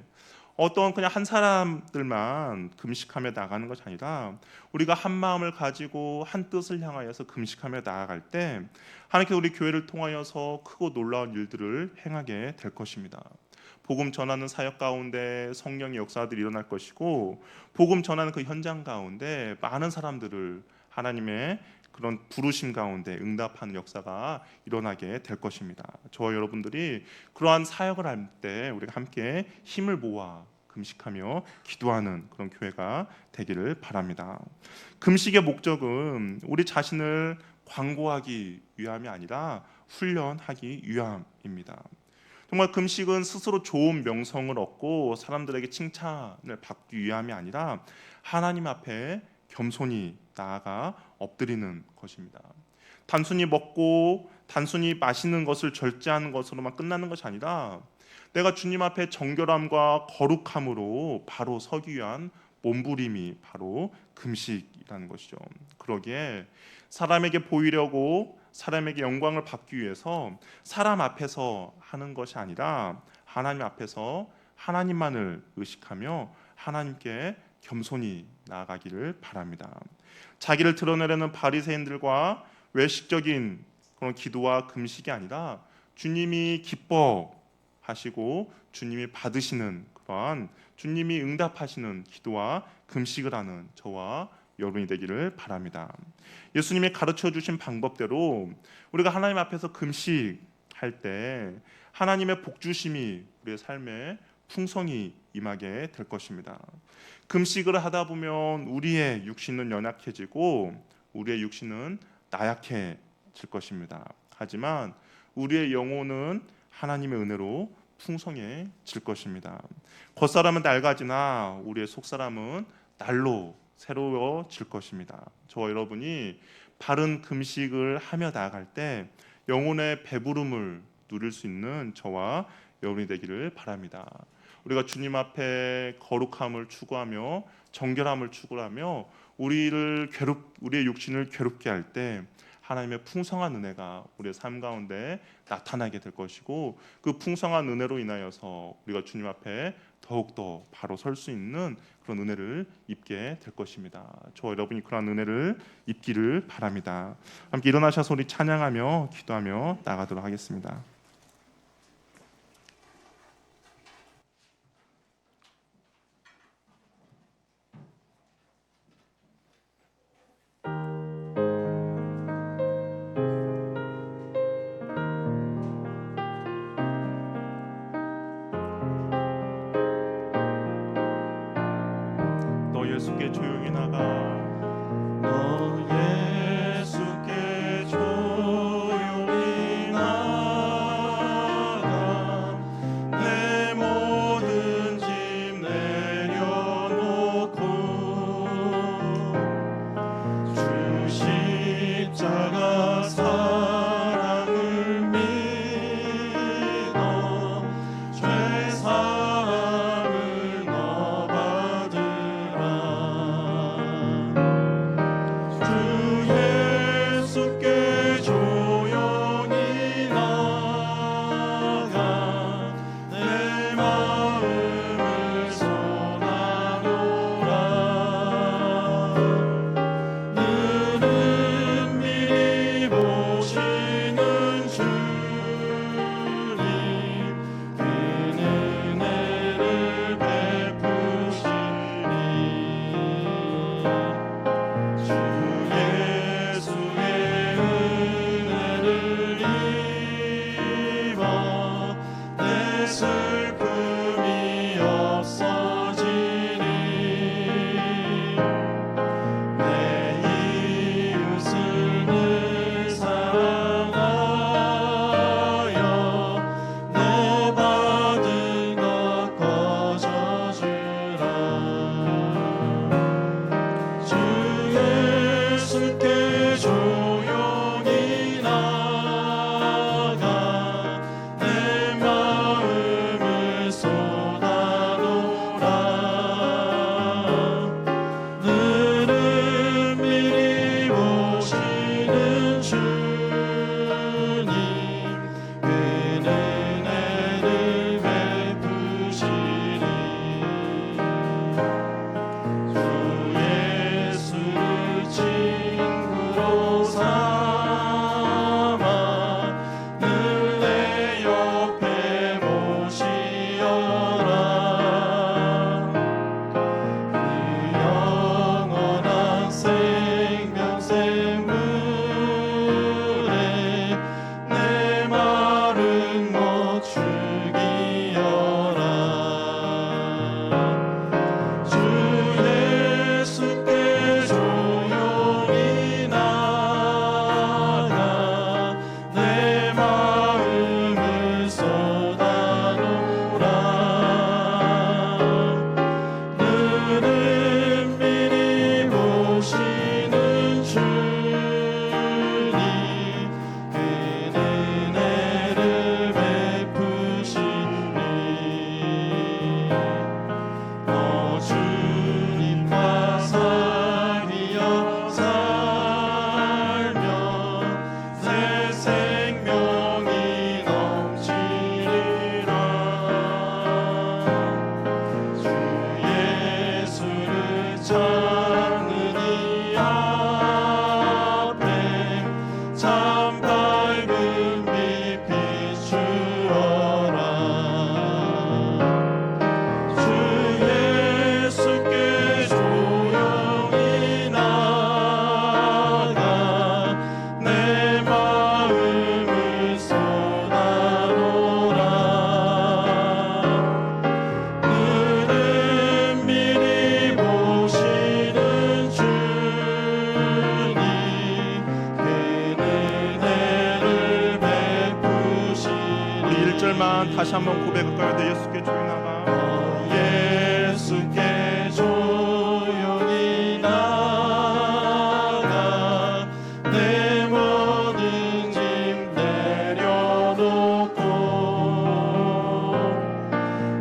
어떤 그냥 한 사람들만 금식하며 나가는 것이 아니라 우리가 한 마음을 가지고 한 뜻을 향하여서 금식하며 나아갈 때 하나님께서 우리 교회를 통하여서 크고 놀라운 일들을 행하게 될 것입니다. 복음 전하는 사역 가운데 성령의 역사들이 일어날 것이고, 복음 전하는 그 현장 가운데 많은 사람들을 하나님의 그런 부르심 가운데 응답하는 역사가 일어나게 될 것입니다. 저와 여러분들이 그러한 사역을 할 때 우리가 함께 힘을 모아 금식하며 기도하는 그런 교회가 되기를 바랍니다. 금식의 목적은 우리 자신을 광고하기 위함이 아니라 훈련하기 위함입니다. 정말 금식은 스스로 좋은 명성을 얻고 사람들에게 칭찬을 받기 위함이 아니라 하나님 앞에 겸손히 나아가 엎드리는 것입니다. 단순히 먹고 단순히 마시는 것을 절제하는 것으로만 끝나는 것이 아니라 내가 주님 앞에 정결함과 거룩함으로 바로 서기 위한 몸부림이 바로 금식이라는 것이죠. 그러기에 사람에게 보이려고, 사람에게 영광을 받기 위해서 사람 앞에서 하는 것이 아니라 하나님 앞에서 하나님만을 의식하며 하나님께 겸손히 나아가기를 바랍니다. 자기를 드러내려는 바리새인들과 외식적인 그런 기도와 금식이 아니라 주님이 기뻐하시고 주님이 받으시는 그러한, 주님이 응답하시는 기도와 금식을 하는 저와 여러분이 되기를 바랍니다. 예수님이 가르쳐 주신 방법대로 우리가 하나님 앞에서 금식할 때 하나님의 복주심이 우리의 삶에 풍성히 임하게 될 것입니다. 금식을 하다 보면 우리의 육신은 연약해지고 우리의 육신은 나약해질 것입니다. 하지만 우리의 영혼은 하나님의 은혜로 풍성해질 것입니다. 겉사람은 낡아지나 우리의 속사람은 날로 새로워질 것입니다. 저와 여러분이 바른 금식을 하며 나아갈 때 영혼의 배부름을 누릴 수 있는 저와 여러분이 되기를 바랍니다. 우리가 주님 앞에 거룩함을 추구하며 정결함을 추구하며 우리의 육신을 괴롭게 할 때 하나님의 풍성한 은혜가 우리의 삶 가운데 나타나게 될 것이고, 그 풍성한 은혜로 인하여서 우리가 주님 앞에 더욱더 바로 설 수 있는 그런 은혜를 입게 될 것입니다. 저와 여러분이 그런 은혜를 입기를 바랍니다. 함께 일어나셔서 우리 찬양하며 기도하며 나가도록 하겠습니다. 너 예수께 조용히 나가. 너 예수께 조용히 나가. 참 밝은 빛 비추어라. 주 예수께 조용히 나아가 내 마음을 쏟아놓으라. 너는 미리 보시는 주님, 그 은혜를 베푸시니. 우리 1절만 다시 한번 고백할까요? 내 예수께 조용히 나가. 예수께 조용히 나가 내 모든 짐 내려놓고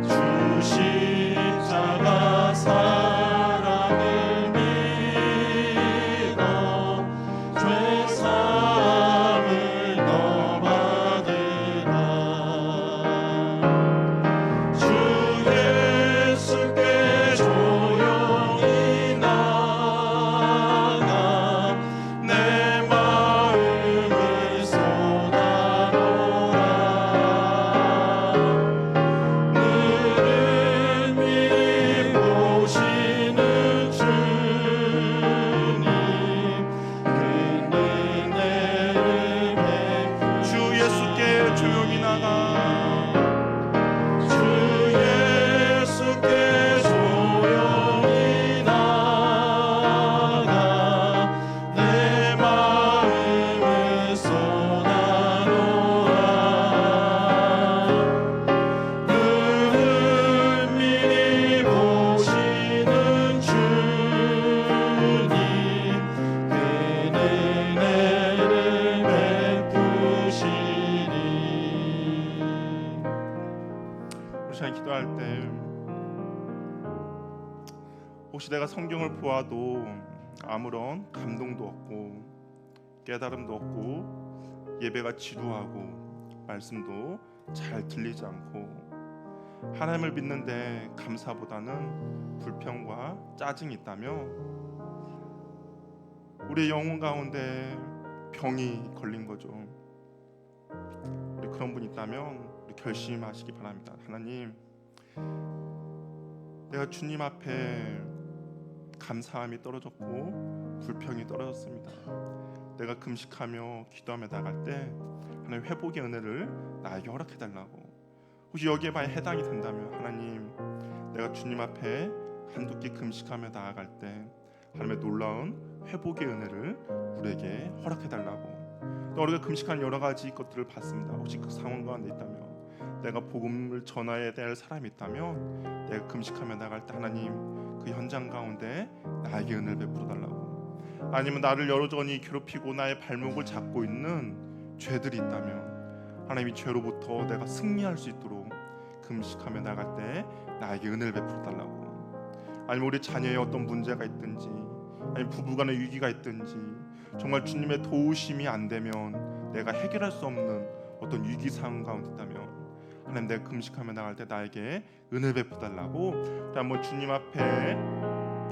주 십자가 사랑을 믿어 죄 사함을 너 받으라. 주 예수께 조용히 나가 내 마음을 쏟아놓으라. 너는 미리 보시는 주님, 그 은혜를 베푸시니. 주 예수께 조용히 나가. 주 예수께 조용히 나가 내 마음을 쏟아놓으라. 너는 미리 보시는 주님, 그 은혜를 베푸시니. 우리 시간 기도할 때 혹시 내가 성경을 보아도 아무런 감동도 없고 깨달음도 없고 예배가 지루하고 말씀도 잘 들리지 않고 하나님을 믿는데 감사보다는 불평과 짜증이 있다면 우리의 영혼 가운데 병이 걸린 거죠. 우리 그런 분 있다면 우리 결심하시기 바랍니다. 하나님, 내가 주님 앞에 감사함이 떨어졌고 불평이 떨어졌습니다. 내가 금식하며 기도하며 나갈 때 하나님 회복의 은혜를 나에게 허락해 달라고. 혹시 여기에 많이 해당이 된다면 하나님, 내가 주님 앞에 한두 끼 금식하며 나아갈 때 하나님의 놀라운 회복의 은혜를 우리에게 허락해 달라고. 또 우리가 금식한 여러 가지 것들을 봤습니다. 혹시 그 상황 가운데 있다면, 내가 복음을 전해야 될 사람이 있다면 내가 금식하며 나갈 때 하나님 그 현장 가운데 나에게 은혜를 베풀어 달라고. 아니면 나를 여전히 괴롭히고 나의 발목을 잡고 있는 죄들이 있다면 하나님이 죄로부터 내가 승리할 수 있도록 금식하며 나갈 때 나에게 은혜를 베풀어 달라고. 아니면 우리 자녀의 어떤 문제가 있든지, 아니면 부부간의 위기가 있든지, 정말 주님의 도우심이 안 되면 내가 해결할 수 없는 어떤 위기 상황 가운데 있다면 하나님, 내가 금식하며 나갈 때 나에게 은혜 베풀어 달라고. 한번 주님 앞에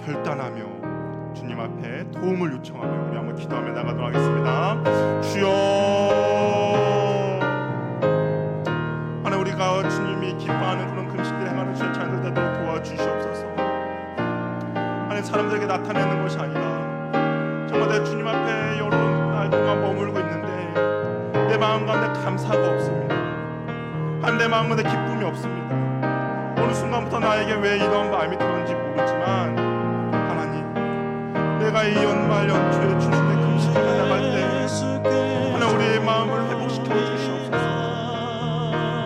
결단하며 주님 앞에 도움을 요청하며 우리 한번 기도하며 나가도록 하겠습니다. 주여, 하나님, 우리가 주님이 기뻐하는 그런 금식들 행하는 주의 자녀들 되도록 도와주시옵소서. 하나님, 사람들에게 나타내는 것이 아니라 정말 내 주님 앞에 여러 날 동안 머물고 있는데 내 마음 가운데 감사가 없습니다. 내 마음 가운데 기쁨이 없습니다. 어느 순간부터 나에게 왜 이런 마음이 들었는지 모르지만 하나님, 내가 이 연말 연초에 주님의 금식하며 나갈 때 하나님, 우리의 마음을 회복시켜 주시옵소서.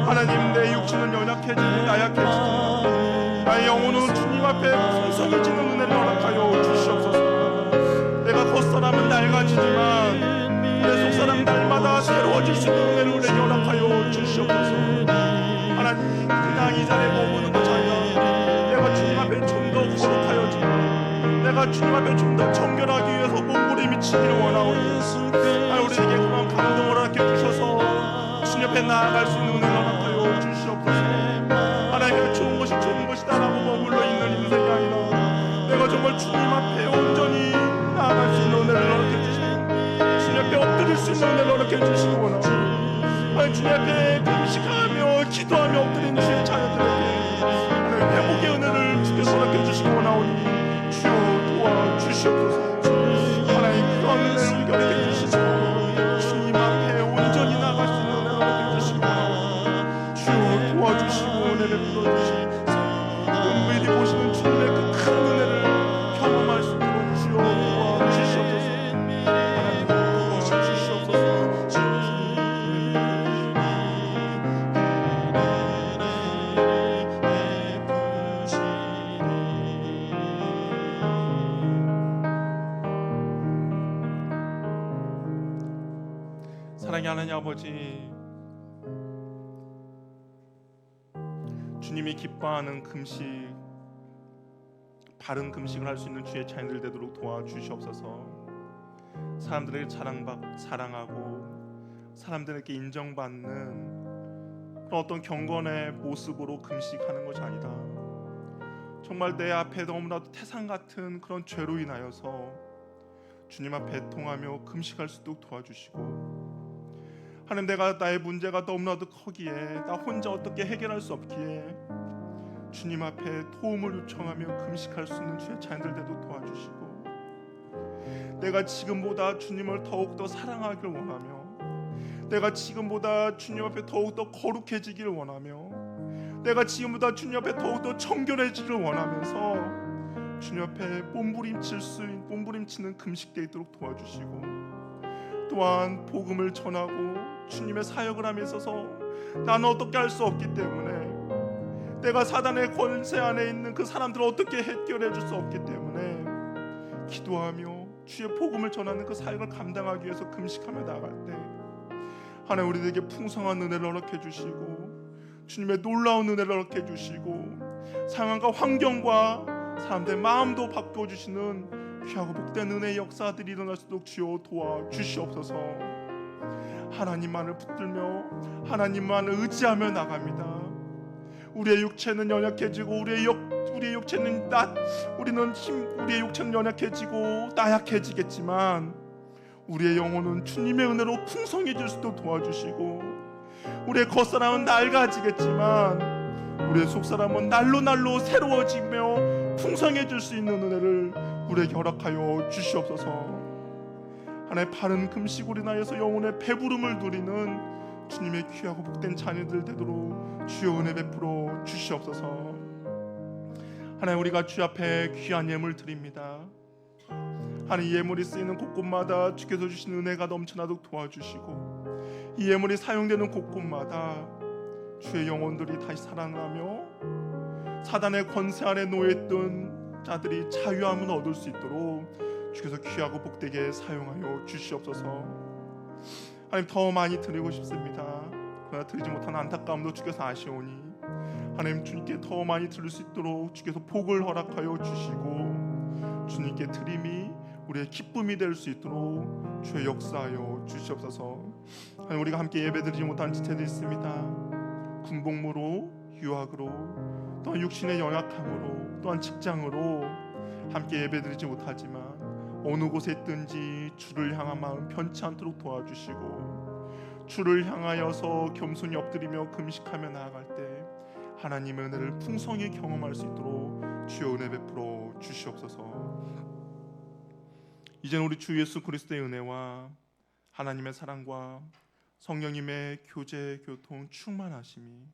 하나님, 내 육신은 연약해지고 나약해지지만 나의 영혼은 주님 앞에 풍성해지는 은혜를 허락하여 주시옵소서. 내가 겉사람은 낡아지지만 내 속사람 날마다 새로워질 수 있는 은혜를 우리에게 허락하여 주시옵소서. 하나님, 그냥 이 자리에 머무는 것이 아니라 내가 주님 앞에 좀 더 거룩하여지고 내가 주님 앞에 좀 더 정결하기 위해서 몸부림이 미치기를 원하오니 하나님, 우리에게 그런 감동을 허락해 주셔서 주님 앞에 나아갈 수 있는 은혜를 허락하여 주시옵소서. 하나님, 좋은 것이다라고 머물러 있는 인생이 아니라 내가 정말 주님 앞에 온전히 나아갈 수 있는 은혜를 허락해 주시고 주님 앞에 엎드릴 수 있는 은혜를 허락해 주시기 원하오니 하나님 주님 앞에 금식하며 기도하며 엎드린 주의 자녀들에게 하나님 회복의 은혜를 주께서 허락해 주시기 원하오니 주여 도와주시옵소서. 하나님 그런 은혜를 우리에게 허락해 주시고 주님 앞에 온전히 나갈 수 있는 은혜를 허락해 주시기 원하오니 주여 도와주시고 은혜 베풀어 주시고 은밀히 보시는 주님의 그 큰 은혜를 경험할 수 있도록 주여 도와주시옵소서. 하나님 도와주시옵소서. 사랑의 하나님 아버지, 주님이 기뻐하는 금식, 바른 금식을 할 수 있는 주의 자녀들 되도록 도와주시옵소서. 사람들에게 사랑하고 사람들에게 인정받는 그런 어떤 경건의 모습으로 금식하는 것이 아니다. 정말 내 앞에 너무나도 태산 같은 그런 죄로 인하여서 주님 앞에 애통하며 금식할 수 있도록 도와주시고, 하나님 내가 나의 문제가 너무나도 크기에 나 혼자 어떻게 해결할 수 없기에 주님 앞에 도움을 요청하며 금식할 수 있는 주의 자녀들 되도록 도와주시고, 내가 지금보다 주님을 더욱더 사랑하기를 원하며 내가 지금보다 주님 앞에 더욱더 거룩해지기를 원하며 내가 지금보다 주님 앞에 더욱더 청결해지기를 원하면서 주님 앞에 몸부림치는 금식되어 있도록 도와주시고, 또한 복음을 전하고 주님의 사역을 함에 있어서 나는 어떻게 할 수 없기 때문에, 내가 사단의 권세 안에 있는 그 사람들을 어떻게 해결해 줄 수 없기 때문에 기도하며 주의 복음을 전하는 그 사역을 감당하기 위해서 금식하며 나아갈 때 하나님 우리에게 풍성한 은혜를 허락해 주시고 주님의 놀라운 은혜를 허락해 주시고 상황과 환경과 사람들의 마음도 바꿔 주시는 귀하고 복된 은혜의 역사들이 일어날 수 있도록 주여 도와주시옵소서. 하나님만을 붙들며 하나님만을 의지하며 나갑니다. 우리의 육체는 연약해지고 우리의 육체는 우리의 육체는 연약해지고 나약해지겠지만 우리의 영혼은 주님의 은혜로 풍성해질 수도 도와주시고, 우리의 겉사람은 낡아지겠지만 우리의 속사람은 날로 새로워지며 풍성해질 수 있는 은혜를 우리에게 허락하여 주시옵소서. 하나님 바른 금식으로 인하여서 영혼의 배부름을 누리는 주님의 귀하고 복된 자녀들 되도록 주여 은혜 베풀어 주시옵소서. 하나님 우리가 주 앞에 귀한 예물 드립니다. 하나님 예물이 쓰이는 곳곳마다 주께서 주신 은혜가 넘쳐나도록 도와주시고, 이 예물이 사용되는 곳곳마다 주의 영혼들이 다시 살아나며 사단의 권세 아래 놓여있던 자들이 자유함을 얻을 수 있도록 주께서 귀하고 복되게 사용하여 주시옵소서. 하나님 더 많이 드리고 싶습니다. 그러나 드리지 못한 안타까움도 주께서 아시오니 하나님 주님께 더 많이 드릴 수 있도록 주께서 복을 허락하여 주시고 주님께 드림이 우리의 기쁨이 될 수 있도록 주의 역사하여 주시옵소서. 하나님 우리가 함께 예배드리지 못한 지체들이 있습니다. 군복무로, 유학으로, 또한 육신의 연약함으로, 또한 직장으로 함께 예배드리지 못하지만 어느 곳에 있든지 주를 향한 마음 변치 않도록 도와주시고, 주를 향하여서 겸손히 엎드리며 금식하며 나아갈 때 하나님의 은혜를 풍성히 경험할 수 있도록 주여 은혜 베풀어 주시옵소서. 이제는 우리 주 예수 그리스도의 은혜와 하나님의 사랑과 성령님의 교제, 교통, 충만하심이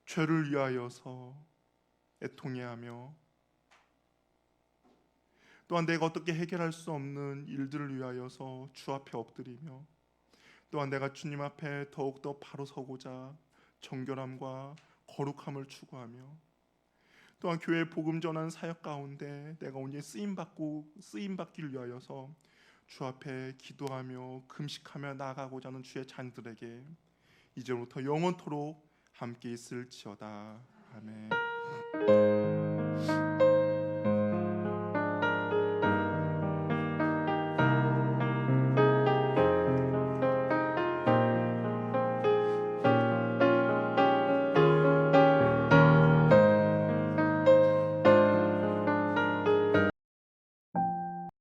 죄를 위하여서 애통해하며 또한 내가 어떻게 해결할 수 없는 일들을 위하여서 주 앞에 엎드리며, 또한 내가 주님 앞에 더욱더 바로 서고자 정결함과 거룩함을 추구하며, 또한 교회 복음 전하는 사역 가운데 내가 온전히 쓰임 받기를 위하여서 주 앞에 기도하며 금식하며 나아가고자 하는 주의 자녀들에게 이제부터 영원토록 함께 있을지어다. 아멘.